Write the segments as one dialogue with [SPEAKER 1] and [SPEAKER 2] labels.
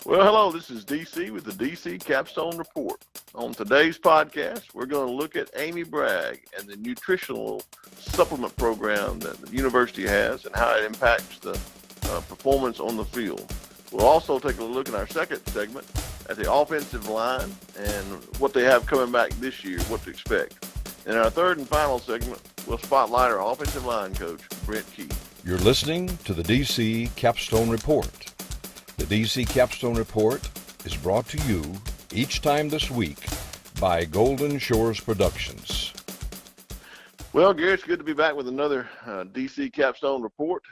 [SPEAKER 1] Well, hello, this is DC with the DC Capstone Report. On today's podcast, we're going to look at Amy Bragg and the nutritional supplement program that the university has and how it impacts the performance on the field. We'll also take a look in our second segment at the offensive line and what they have coming back this year, what to expect. In our third and final segment, we'll spotlight our offensive line coach, Brent Key.
[SPEAKER 2] You're listening to the DC Capstone Report. The DC Capstone Report is brought to you each time this week by Golden Shores Productions.
[SPEAKER 1] Well, Gary, it's good to be back with another DC Capstone Report.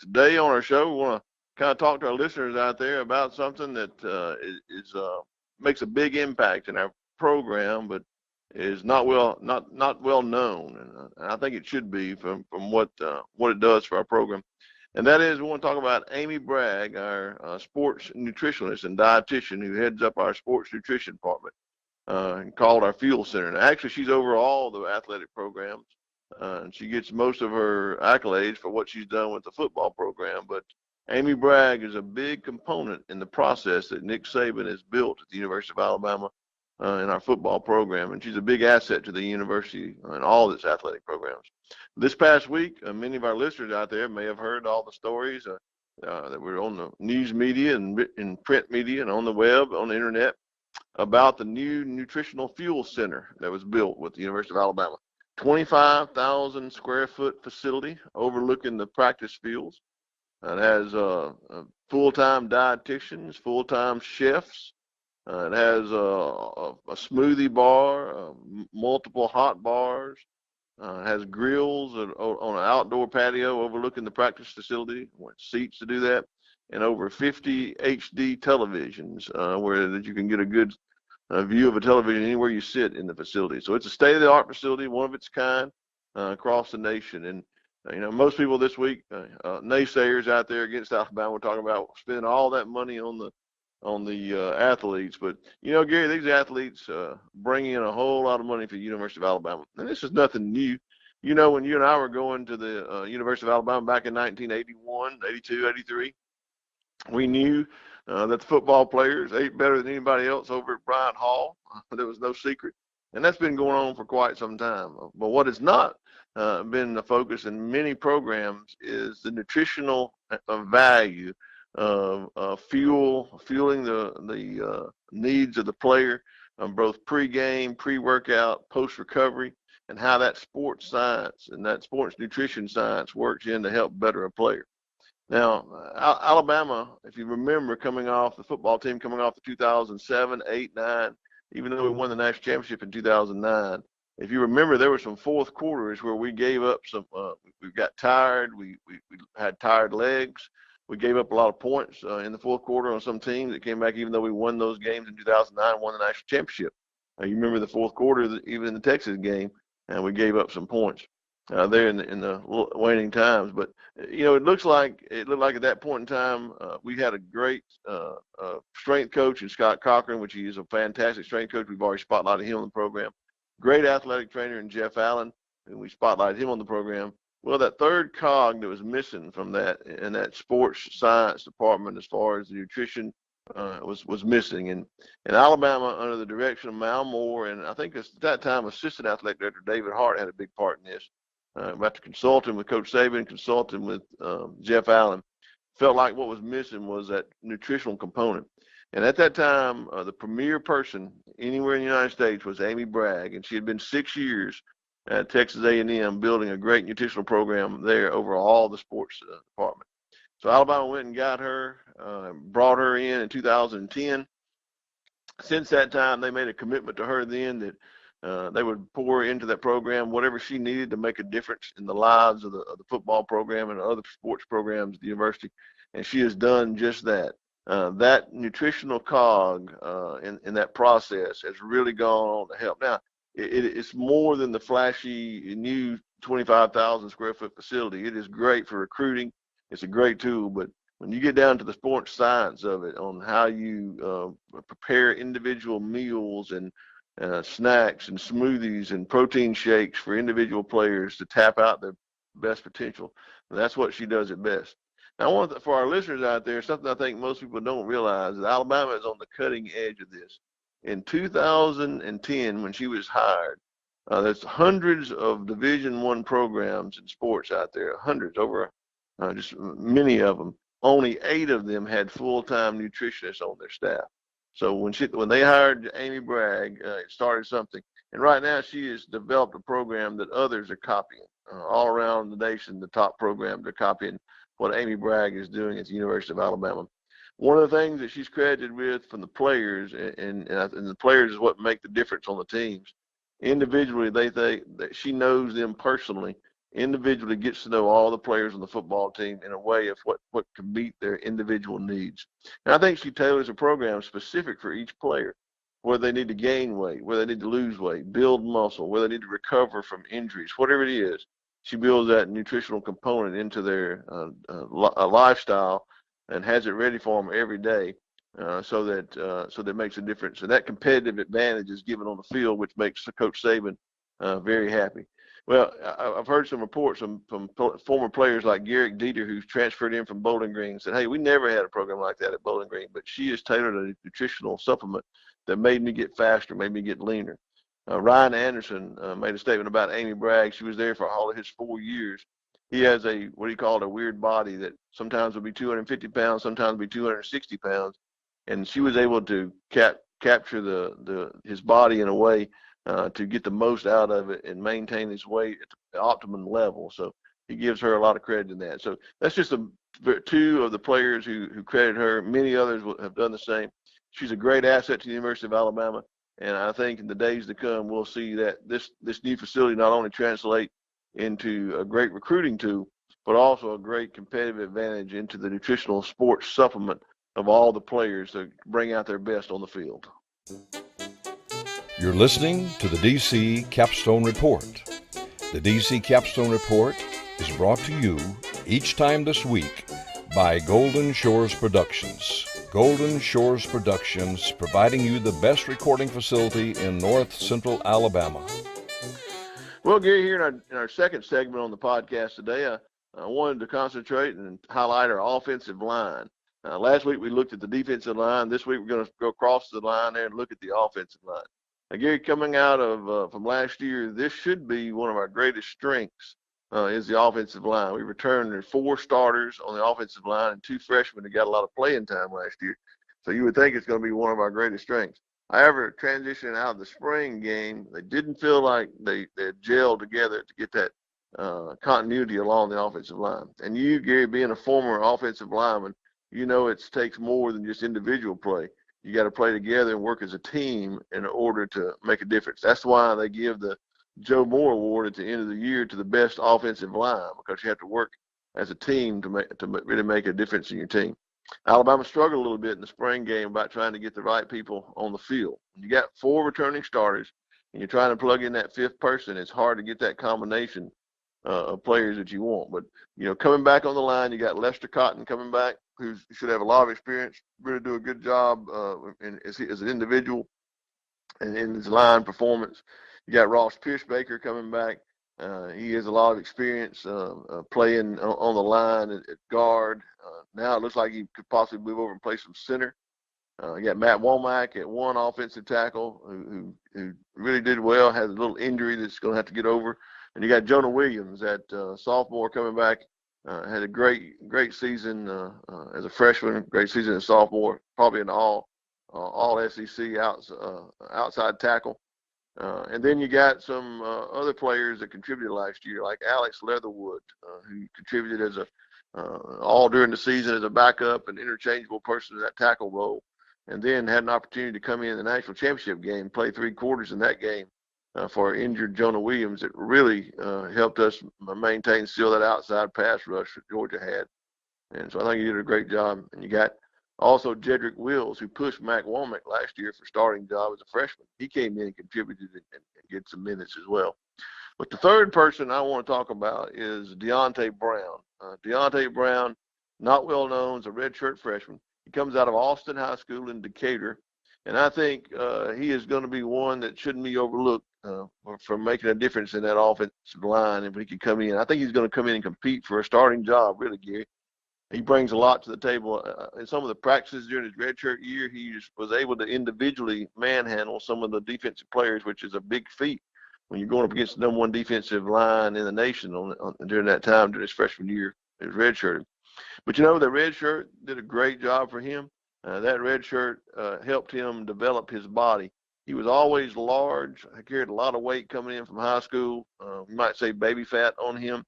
[SPEAKER 1] Today on our show, we want to kind of talk to our listeners out there about something that makes a big impact in our program, but is not well known, and I think it should be from what it does for our program. And that is, we want to talk about Amy Bragg, our sports nutritionist and dietitian who heads up our sports nutrition department, called our Fuel Center. And actually, she's over all the athletic programs, and she gets most of her accolades for what she's done with the football program. But Amy Bragg is a big component in the process that Nick Saban has built at the University of Alabama in our football program, and she's a big asset to the university and all its athletic programs. This past week, many of our listeners out there may have heard all the stories that were on the news media and in print media and on the web, on the internet, about the new nutritional fuel center that was built with the University of Alabama. 25,000 square foot facility overlooking the practice fields. It has full-time dietitians, full-time chefs. It has a smoothie bar, multiple hot bars. It has grills on an outdoor patio overlooking the practice facility, with seats to do that, and over 50 HD televisions where that you can get a good view of a television anywhere you sit in the facility. So it's a state-of-the-art facility, one of its kind, across the nation. And most people this week, naysayers out there against Alabama, were talking about spending all that money on the athletes. But, Gary, these athletes bring in a whole lot of money for the University of Alabama. And this is nothing new. When you and I were going to the University of Alabama back in 1981, 82, 83, we knew that the football players ate better than anybody else over at Bryant Hall. There was no secret. And that's been going on for quite some time. But what has not been the focus in many programs is the nutritional value of fueling the needs of the player, both pre-game, pre-workout, post-recovery, and how that sports science and that sports nutrition science works in to help better a player. Now, Alabama, if you remember, the football team coming off the 2007, 8, 9, even though we won the national championship in 2009, if you remember, there were some fourth quarters where we gave up some, we got tired, we had tired legs. We gave up a lot of points in the fourth quarter on some teams that came back, even though we won those games in 2009, won the national championship. You remember the fourth quarter, even in the Texas game, and we gave up some points there in the waning times. But it looked like at that point in time, we had a great strength coach in Scott Cochran, which he is a fantastic strength coach. We've already spotlighted him on the program. Great athletic trainer in Jeff Allen, and we spotlighted him on the program. Well, that third cog that was missing from that in that sports science department, as far as the nutrition, was missing. And Alabama, under the direction of Mal Moore, and I think at that time assistant athletic director David Hart had a big part in this. After consulting with Coach Saban, consulting with Jeff Allen, felt like what was missing was that nutritional component. And at that time, the premier person anywhere in the United States was Amy Bragg, and she had been 6 years at Texas A&M, building a great nutritional program there over all the sports department. So Alabama went and got her, brought her in 2010. Since that time, they made a commitment to her then that they would pour into that program whatever she needed to make a difference in the lives of the football program and other sports programs at the university. And she has done just that. That nutritional cog in that process has really gone on to help. Now, it's more than the flashy new 25,000 square foot facility. It is great for recruiting. It's a great tool, but when you get down to the sports science of it, on how you prepare individual meals and snacks and smoothies and protein shakes for individual players to tap out their best potential, that's what she does at best. Now, for our listeners out there, something I think most people don't realize is Alabama is on the cutting edge of this. In 2010, when she was hired, there's hundreds of Division I programs in sports out there, hundreds, over just many of them. Only 8 of them had full-time nutritionists on their staff. So when they hired Amy Bragg, it started something. And right now, she has developed a program that others are copying. All around the nation, the top programs are copying what Amy Bragg is doing at the University of Alabama. One of the things that she's credited with from the players, and the players is what make the difference on the teams. Individually, they think that she knows them personally. Individually gets to know all the players on the football team in a way of what can meet their individual needs. And I think she tailors a program specific for each player, where they need to gain weight, where they need to lose weight, build muscle, where they need to recover from injuries, whatever it is. She builds that nutritional component into their lifestyle and has it ready for them every day, so that it makes a difference. And that competitive advantage is given on the field, which makes Coach Saban very happy. Well, I've heard some reports from former players like Garrick Dieter, who's transferred in from Bowling Green, said, "Hey, we never had a program like that at Bowling Green, but she has tailored a nutritional supplement that made me get faster, made me get leaner." Ryan Anderson made a statement about Amy Bragg. She was there for all of his 4 years. He has what he called a weird body that sometimes will be 250 pounds, sometimes will be 260 pounds. And she was able to capture his body in a way to get the most out of it and maintain his weight at the optimum level. So he gives her a lot of credit in that. So that's just 2 of the players who credit her. Many others have done the same. She's a great asset to the University of Alabama. And I think in the days to come, we'll see that this new facility not only translate into a great recruiting tool, but also a great competitive advantage into the nutritional sports supplement of all the players to bring out their best on the field.
[SPEAKER 2] You're listening to the DC Capstone Report. The DC Capstone Report is brought to you each time this week by Golden Shores Productions. Golden Shores Productions, providing you the best recording facility in north central Alabama.
[SPEAKER 1] Well, Gary, here in our second segment on the podcast today, I wanted to concentrate and highlight our offensive line. Last week we looked at the defensive line. This week we're going to go across the line there and look at the offensive line. Now, Gary, coming out of from last year, this should be one of our greatest strengths. Is the offensive line. We returned 4 starters on the offensive line and 2 freshmen that got a lot of playing time last year. So you would think it's going to be one of our greatest strengths. However, transitioning out of the spring game, they didn't feel like they gelled together to get that continuity along the offensive line. And you, Gary, being a former offensive lineman, you know it takes more than just individual play. You got to play together and work as a team in order to make a difference. That's why they give the Joe Moore Award at the end of the year to the best offensive line, because you have to work as a team to really make a difference in your team. Alabama struggled a little bit in the spring game about trying to get the right people on the field. When you got 4 returning starters and you're trying to plug in that 5th person, it's hard to get that combination of players that you want. But, coming back on the line, you got Lester Cotton coming back, who should have a lot of experience, really do a good job as an individual and in his line performance. You got Ross Pierce-Baker coming back. He has a lot of experience playing on the line at guard. Now it looks like he could possibly move over and play some center. You got Matt Womack at 1 offensive tackle who really did well, has a little injury that's going to have to get over. And you got Jonah Williams at sophomore coming back. Had a great season as a freshman, great season as a sophomore, probably an all SEC outside tackle. And then you got some other players that contributed last year, like Alex Leatherwood, who contributed as all during the season as a backup and interchangeable person in that tackle role, and then had an opportunity to come in the national championship game, play 3 quarters in that game for injured Jonah Williams. It really helped us maintain still that outside pass rush that Georgia had. And so I think he did a great job. And you got also Jedrick Wills, who pushed Mac Womack last year for starting job as a freshman. He came in and contributed and get some minutes as well. But the third person I want to talk about is Deontay Brown. Deontay Brown, not well known, is a redshirt freshman. He comes out of Austin High School in Decatur. And I think he is going to be one that shouldn't be overlooked for making a difference in that offensive line if he could come in. I think he's going to come in and compete for a starting job, really, Gary. He brings a lot to the table. In some of the practices during his redshirt year, he just was able to individually manhandle some of the defensive players, which is a big feat when you're going up against the number one defensive line in the nation during that time, during his freshman year, his redshirt. But the red shirt did a great job for him. That red shirt helped him develop his body. He was always large. He carried a lot of weight coming in from high school. You might say baby fat on him.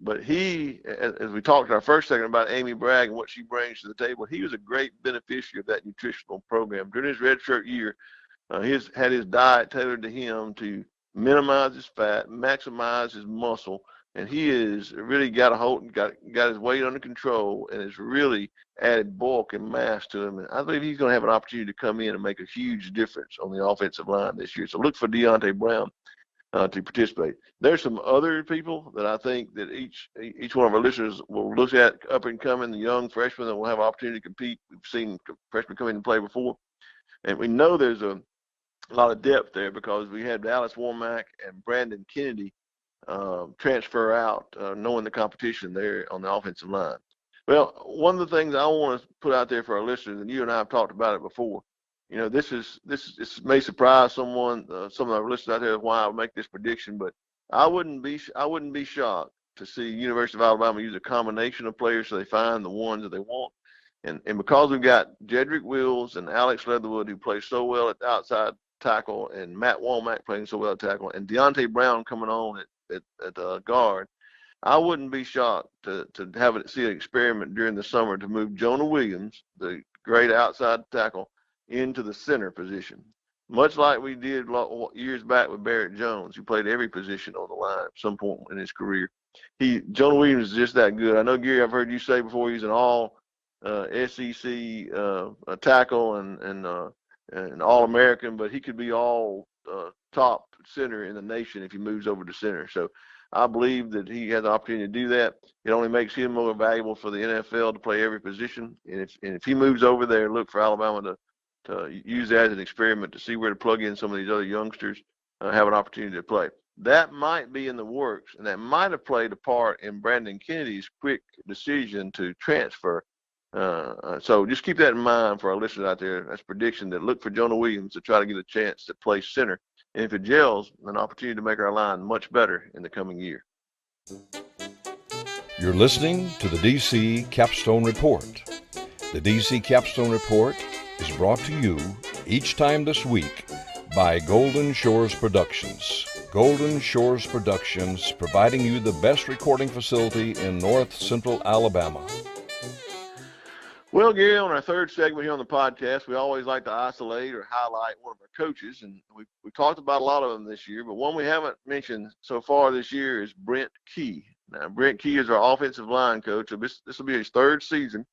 [SPEAKER 1] But he, as we talked in our first segment about Amy Bragg and what she brings to the table, he was a great beneficiary of that nutritional program. During his redshirt year, he had his diet tailored to him to minimize his fat, maximize his muscle, and he has really got a hold, got his weight under control, and has really added bulk and mass to him. And I believe he's going to have an opportunity to come in and make a huge difference on the offensive line this year. So look for Deontay Brown to participate. There's some other people that I think that each one of our listeners will look at, up and coming, the young freshmen that will have an opportunity to compete. We've seen freshmen come in and play before, and we know there's a lot of depth there because we had Dallas Womack and Brandon Kennedy transfer out, knowing the competition there on the offensive line. Well, one of the things I want to put out there for our listeners, and you and I have talked about it before, this may surprise someone, some of our listeners out there, why I make this prediction, but I wouldn't be shocked to see University of Alabama use a combination of players so they find the ones that they want. And because we've got Jedrick Wills and Alex Leatherwood, who play so well at the outside tackle, and Matt Womack playing so well at tackle, and Deontay Brown coming on at guard, I wouldn't be shocked to see an experiment during the summer to move Jonah Williams, the great outside tackle, into the center position, much like we did years back with Barrett Jones, who played every position on the line at some point in his career. Jonah Williams is just that good. I know, Gary, I've heard you say before he's an all SEC tackle and All-American, but he could be all top center in the nation if he moves over to center. So I believe that he has the opportunity to do that. It only makes him more valuable for the NFL to play every position. And if he moves over there, look for Alabama to use that as an experiment to see where to plug in some of these other youngsters, have an opportunity to play. That might be in the works, and that might have played a part in Brandon Kennedy's quick decision to transfer. So just keep that in mind for our listeners out there. That's a prediction, that look for Jonah Williams to try to get a chance to play center. And if it gels, an opportunity to make our line much better in the coming year.
[SPEAKER 2] You're listening to the DC Capstone Report. The DC Capstone Report is brought to you each time this week by Golden Shores Productions. Golden Shores Productions, providing you the best recording facility in North Central Alabama.
[SPEAKER 1] Well, Gary, on our third segment here on the podcast, we always like to isolate or highlight one of our coaches, and we talked about a lot of them this year, but one we haven't mentioned so far this year is Brent Key. Now, Brent Key is our offensive line coach, so this will be his third season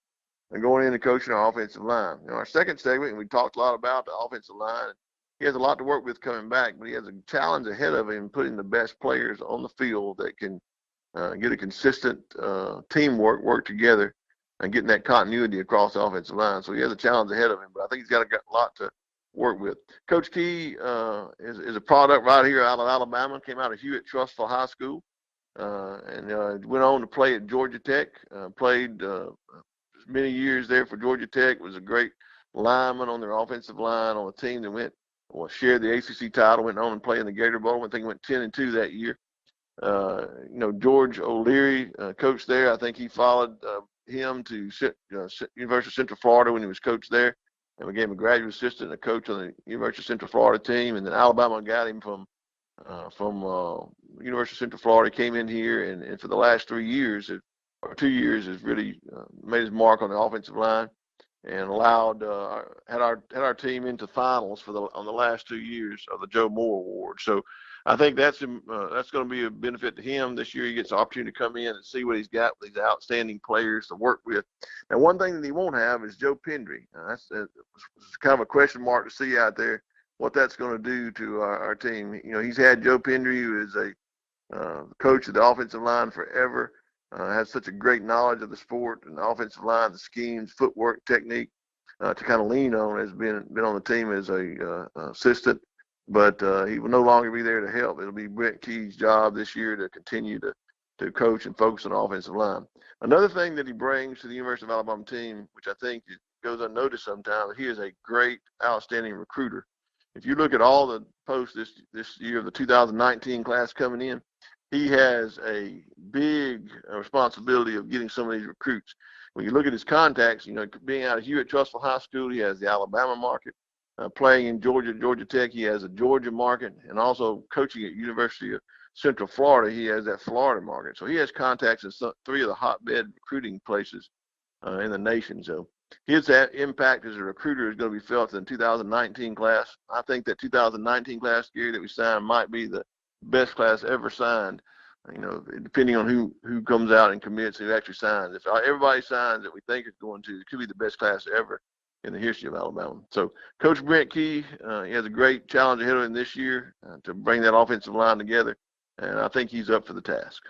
[SPEAKER 1] and going into coaching our offensive line. Our second segment, we talked a lot about the offensive line. He has a lot to work with coming back, but he has a challenge ahead of him putting the best players on the field that can get a consistent teamwork, work together, and getting that continuity across the offensive line. So he has a challenge ahead of him, but I think he's got a lot to work with. Coach Key is a product right here out of Alabama, came out of Hewitt-Trussville High School, and went on to play at Georgia Tech, played many years there for Georgia Tech, was a great lineman on their offensive line on a team that shared the ACC title, went on and played in the Gator Bowl. I think he went 10-2 that year. George O'Leary, coach there, I think he followed him to University of Central Florida when he was coach there, and became a graduate assistant and a coach on the University of Central Florida team. And then Alabama got him from University of Central Florida, came in here, and for the last 2 years has really made his mark on the offensive line, and allowed had our team into finals on the last 2 years of the Joe Moore Award. So I think that's going to be a benefit to him this year. He gets the opportunity to come in and see what he's got with these outstanding players to work with. And one thing that he won't have is Joe Pendry. That's kind of a question mark to see out there, what that's going to do to our team. He's had Joe Pendry, who is a coach of the offensive line forever, has such a great knowledge of the sport and the offensive line, the schemes, footwork, technique, to kind of lean on. Has been on the team as a assistant. But he will no longer be there to help. It'll be Brent Key's job this year to continue to to coach and focus on the offensive line. Another thing that he brings to the University of Alabama team, which I think goes unnoticed sometimes, he is a great, outstanding recruiter. If you look at all the posts this year, the 2019 class coming in, he has a big responsibility of getting some of these recruits. When you look at his contacts, being out of Hewitt-Trussville High School, he has the Alabama market. Playing in Georgia Tech, he has a Georgia market, and also coaching at University of Central Florida, he has that Florida market. So he has contacts in three of the hotbed recruiting places in the nation. So his impact as a recruiter is going to be felt in the 2019 class. I think that 2019 class, Gary, that we signed might be the best class ever signed, depending on who comes out and commits, who actually signs. If everybody signs that we think is going to, it could be the best class ever in the history of Alabama. So Coach Brent Key, he has a great challenge ahead of him this year to bring that offensive line together, and I think he's up for the task.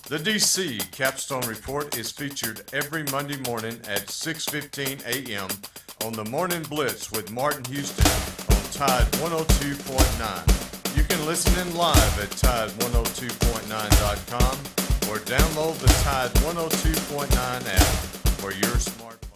[SPEAKER 3] The DC Capstone Report is featured every Monday morning at 6:15 a.m. on the Morning Blitz with Martin Houston on Tide 102.9. You can listen in live at Tide102.9.com or download the Tide 102.9 app for your smartphone.